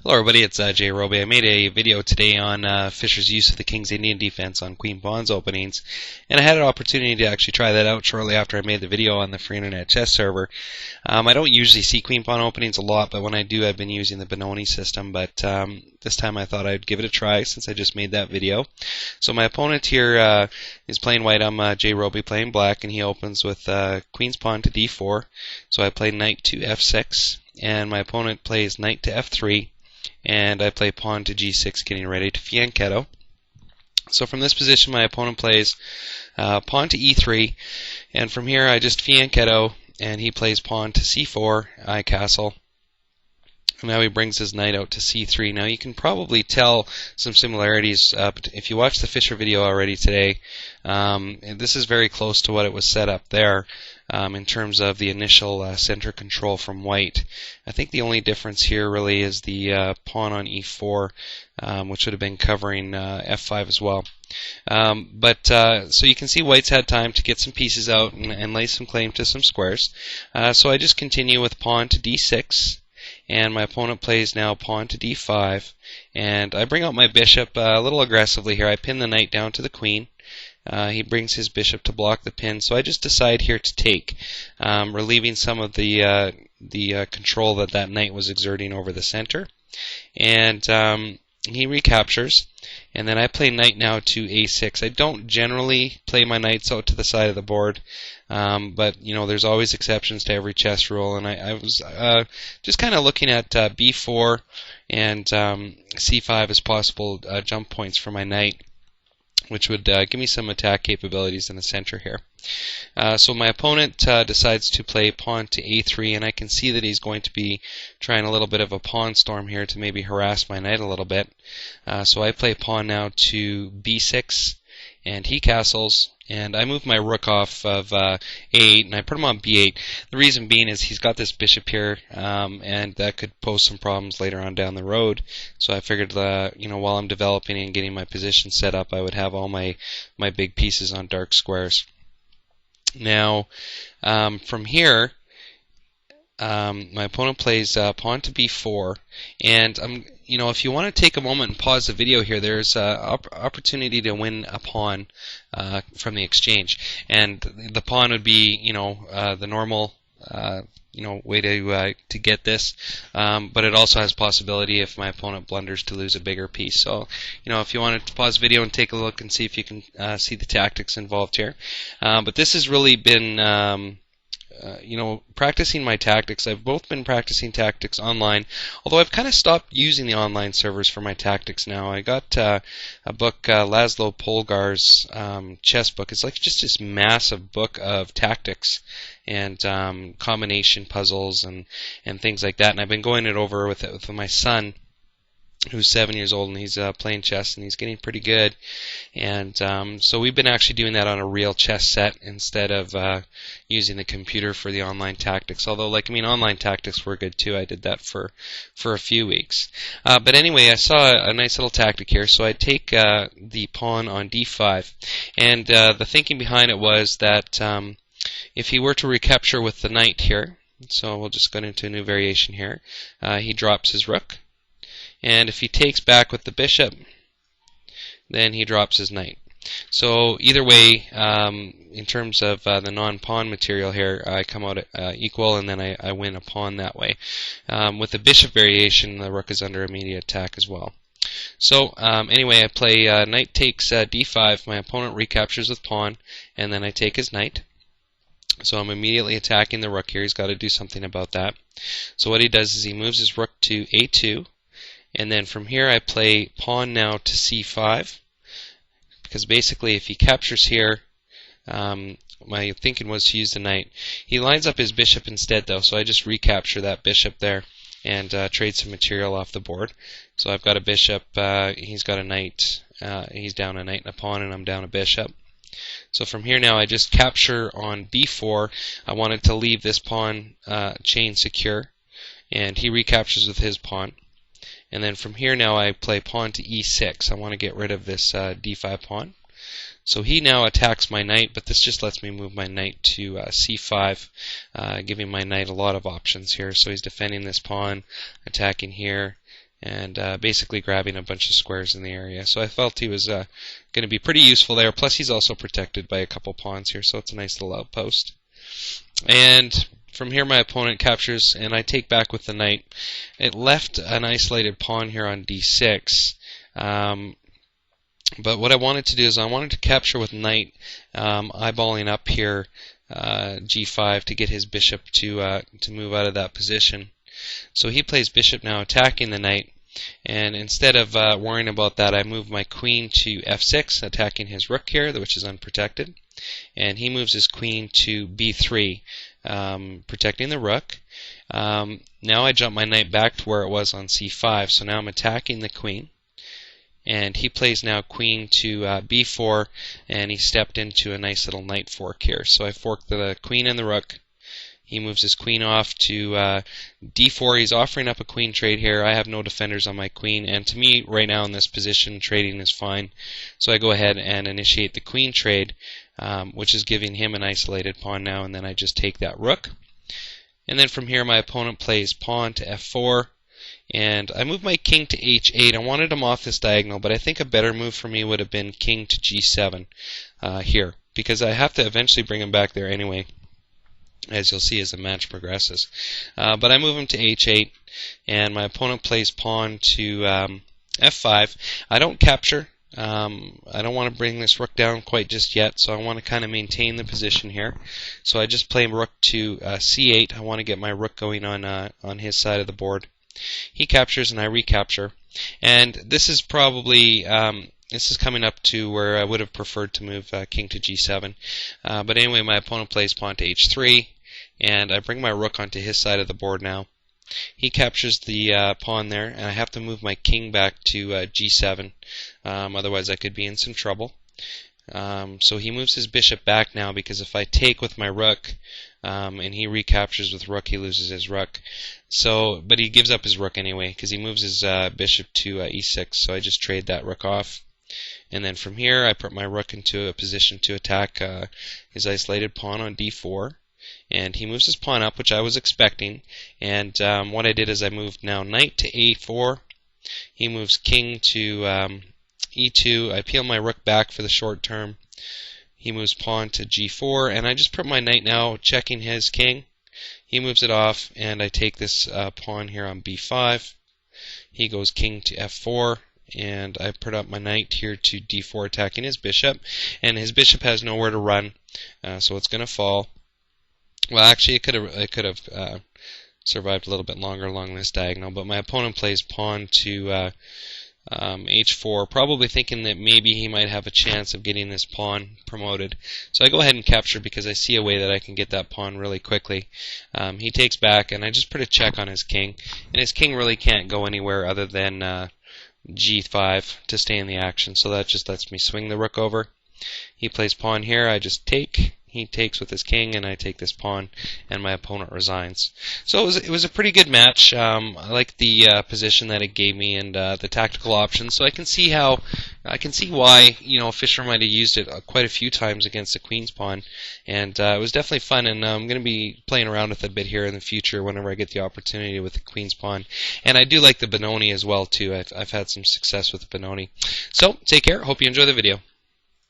Hello everybody, it's jrobi. I made a video today on Fischer's use of the King's Indian defense on Queen Pawns openings, and I had an opportunity to actually try that out shortly after I made the video on the free internet chess server. I don't usually see Queen Pawn openings a lot, but when I do, I've been using the Benoni system, but this time I thought I'd give it a try since I just made that video. So my opponent here is playing white. I'm jrobi playing black, and he opens with Queen's Pawn to d4, so I play knight to f6, and my opponent plays knight to f3, and I play pawn to g6, getting ready to fianchetto. So from this position, my opponent plays pawn to e3, and from here I just fianchetto, and he plays pawn to c4, I castle. And now he brings his knight out to c3. Now you can probably tell some similarities if you watch the Fischer video already today. This is very close to what it was set up there in terms of the initial center control from white. I think the only difference here really is the pawn on e4, which would have been covering f5 as well. So you can see white's had time to get some pieces out and lay some claim to some squares. So I just continue with pawn to d6. And my opponent plays now pawn to d5, and I bring out my bishop a little aggressively here. I pin the knight down to the queen. He brings his bishop to block the pin, so I just decide here to take, relieving some of the control that knight was exerting over the center. And he recaptures, and then I play knight now to a6. I don't generally play my knights out to the side of the board, but you know, there's always exceptions to every chess rule, and I was just kind of looking at b4 and c5 as possible jump points for my knight, which would give me some attack capabilities in the center here. So my opponent decides to play pawn to a3, and I can see that he's going to be trying a little bit of a pawn storm here to maybe harass my knight a little bit. So I play pawn now to b6, and he castles, and I move my rook off of a8, and I put him on b8. The reason being is he's got this bishop here, and that could pose some problems later on down the road. So I figured, you know, while I'm developing and getting my position set up, I would have all my big pieces on dark squares. Now, from here, my opponent plays pawn to b4, and you know, if you want to take a moment and pause the video here, there's opportunity to win a pawn from the exchange, and the pawn would be, you know, the normal, you know, way to get this, but it also has possibility if my opponent blunders to lose a bigger piece. So, you know, if you wanted to pause the video and take a look and see if you can see the tactics involved here, but this has really been you know, practicing my tactics. I've both been practicing tactics online, although I've kind of stopped using the online servers for my tactics now. I got a book, Laszlo Polgar's chess book. It's like just this massive book of tactics and combination puzzles and things like that. And I've been going it over with my son, who's 7 years old, and he's playing chess, and he's getting pretty good. And so we've been actually doing that on a real chess set instead of using the computer for the online tactics. Although, like, I mean, online tactics were good too. I did that for a few weeks. But anyway, I saw a nice little tactic here. So I take the pawn on d5, and the thinking behind it was that if he were to recapture with the knight here, so we'll just go into a new variation here, he drops his rook. And if he takes back with the bishop, then he drops his knight. So either way, in terms of the non-pawn material here, I come out equal, and then I win a pawn that way. With the bishop variation, the rook is under immediate attack as well. So anyway, I play knight takes d5. My opponent recaptures with pawn, and then I take his knight. So I'm immediately attacking the rook here. He's got to do something about that. So what he does is he moves his rook to a2. And then from here I play pawn now to c5, because basically if he captures here, my thinking was to use the knight. He lines up his bishop instead though, so I just recapture that bishop there and trade some material off the board. So I've got a bishop, he's got a knight, he's down a knight and a pawn, and I'm down a bishop. So from here now I just capture on b4. I wanted to leave this pawn chain secure, and he recaptures with his pawn. And then from here now I play pawn to e6. I want to get rid of this d5 pawn. So he now attacks my knight, but this just lets me move my knight to c5, giving my knight a lot of options here. So he's defending this pawn, attacking here, and basically grabbing a bunch of squares in the area. So I felt he was going to be pretty useful there. Plus he's also protected by a couple pawns here, so it's a nice little outpost. And from here my opponent captures, and I take back with the knight. It left an isolated pawn here on d6. But what I wanted to do is I wanted to capture with knight, eyeballing up here g5 to get his bishop to move out of that position. So he plays bishop now, attacking the knight, and instead of worrying about that, I move my queen to f6, attacking his rook here, which is unprotected, and he moves his queen to b3, protecting the rook. Now I jump my knight back to where it was on c5, so now I'm attacking the queen. And he plays now queen to b4, and he stepped into a nice little knight fork here. So I forked the queen and the rook. He moves his queen off to d4. He's offering up a queen trade here. I have no defenders on my queen, and to me, right now in this position, trading is fine. So I go ahead and initiate the queen trade, which is giving him an isolated pawn now, and then I just take that rook. And then from here, my opponent plays pawn to f4. And I moved my king to h8. I wanted him off this diagonal, but I think a better move for me would have been king to g7 here, because I have to eventually bring him back there anyway, as you'll see as the match progresses. But I move him to h8, and my opponent plays pawn to f5. I don't capture. I don't want to bring this rook down quite just yet, so I want to kind of maintain the position here. So I just play rook to c8. I want to get my rook going on his side of the board. He captures and I recapture, and this is probably this is coming up to where I would have preferred to move king to g7, but anyway, my opponent plays pawn to h3, and I bring my rook onto his side of the board now. He captures the pawn there, and I have to move my king back to g7, otherwise I could be in some trouble. So he moves his bishop back now, because if I take with my rook and he recaptures with rook, he loses his rook. So, but he gives up his rook anyway, because he moves his bishop to e6. So I just trade that rook off, and then from here I put my rook into a position to attack his isolated pawn on d4. And he moves his pawn up, which I was expecting. And what I did is I moved now knight to a4. He moves king to e2. I peel my rook back for the short term. He moves pawn to g4, and I just put my knight now checking his king. He moves it off, and I take this pawn here on b5. He goes king to f4, and I put up my knight here to d4, attacking his bishop. And his bishop has nowhere to run, so it's going to fall. Well, actually, it could have survived a little bit longer along this diagonal, but my opponent plays pawn to h4, probably thinking that maybe he might have a chance of getting this pawn promoted. So I go ahead and capture, because I see a way that I can get that pawn really quickly. He takes back, and I just put a check on his king, and his king really can't go anywhere other than g5 to stay in the action, so that just lets me swing the rook over. He plays pawn here, I just take. He takes with his king, and I take this pawn, and my opponent resigns. So it was a pretty good match. I like the position that it gave me, and the tactical options. So I can see why Fischer might have used it quite a few times against the queen's pawn, and it was definitely fun. And I'm going to be playing around with it a bit here in the future whenever I get the opportunity with the queen's pawn. And I do like the Benoni as well too. I've had some success with the Benoni. So take care. Hope you enjoy the video.